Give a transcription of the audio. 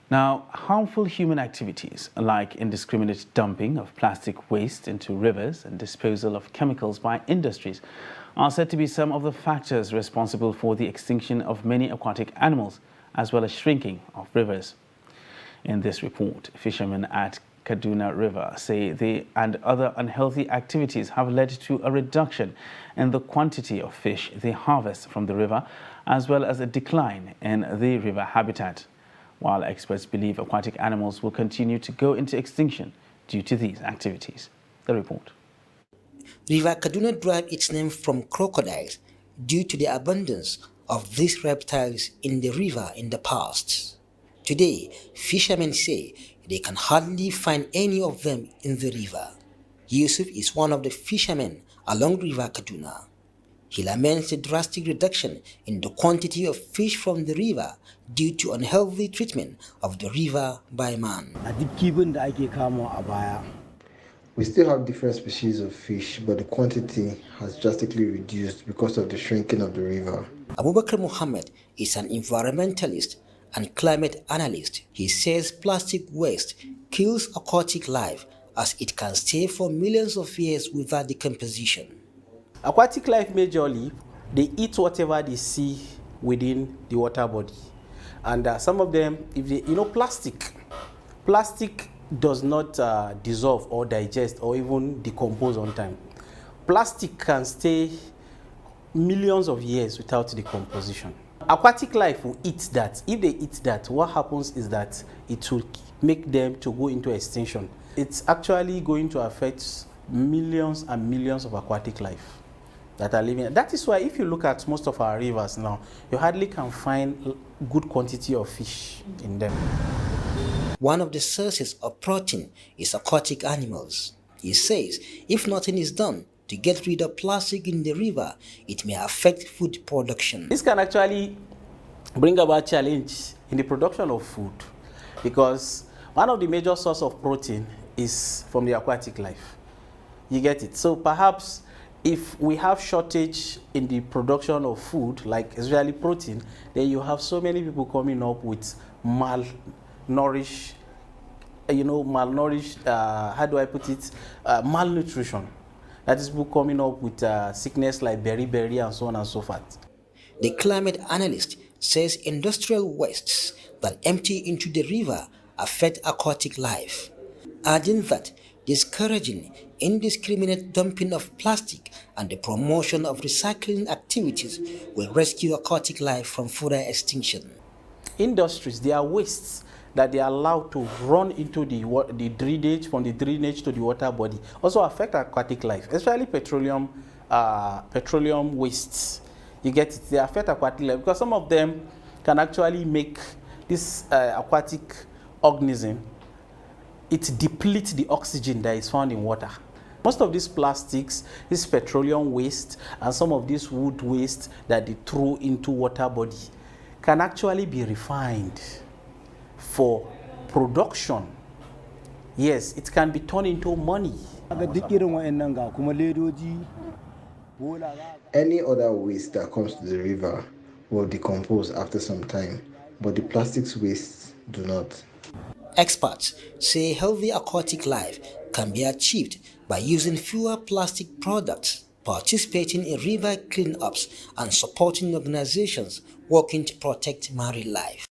Now, harmful human activities like indiscriminate dumping of plastic waste into rivers and disposal of chemicals by industries are said to be some of the factors responsible for the extinction of many aquatic animals, as well as shrinking of rivers. In this report, fishermen at Kaduna River say they and other unhealthy activities have led to a reduction in the quantity of fish they harvest from the river, as well as a decline in the river habitat, while experts believe aquatic animals will continue to go into extinction due to these activities. The report. River Kaduna derives its name from crocodiles due to the abundance of these reptiles in the river in the past. Today, fishermen say they can hardly find any of them in the river. Yusuf is one of the fishermen along River Kaduna. He laments the drastic reduction in the quantity of fish from the river due to unhealthy treatment of the river by man. We still have different species of fish, but the quantity has drastically reduced because of the shrinking of the river. Abubakar Muhammad is an environmentalist and climate analyst. He says plastic waste kills aquatic life as it can stay for millions of years without decomposition. Aquatic life majorly, they eat whatever they see within the water body. And some of them, if they, plastic does not dissolve or digest or even decompose on time. Plastic can stay millions of years without decomposition. Aquatic life will eat that. If they eat that, what happens is that it will make them to go into extinction. It's actually going to affect millions and millions of aquatic life that are living. That is why if you look at most of our rivers now, you hardly can find good quantity of fish in them. One of the sources of protein is aquatic animals. He says if nothing is done to get rid of plastic in the river, it may affect food production. This can actually bring about challenge in the production of food because one of the major sources of protein is from the aquatic life. You get it? So perhaps if we have shortage in the production of food, like especially protein, then you have so many people coming up with malnourished, malnutrition. That is people coming up with sickness like beriberi and so on and so forth. The climate analyst says industrial wastes that empty into the river affect aquatic life, adding that discouraging indiscriminate dumping of plastic and the promotion of recycling activities will rescue aquatic life from further extinction. Industries, they are wastes that they are allowed to run into the drainage, from the drainage to the water body, also affect aquatic life, especially petroleum wastes. You get it? They affect aquatic life because some of them can actually make this aquatic organism, it depletes the oxygen that is found in water. Most of these plastics, this petroleum waste, and some of this wood waste that they throw into water body can actually be refined for production. Yes, it can be turned into money. Any other waste that comes to the river will decompose after some time, but the plastics wastes do not. Experts say healthy aquatic life can be achieved by using fewer plastic products, participating in river cleanups, and supporting organizations working to protect marine life.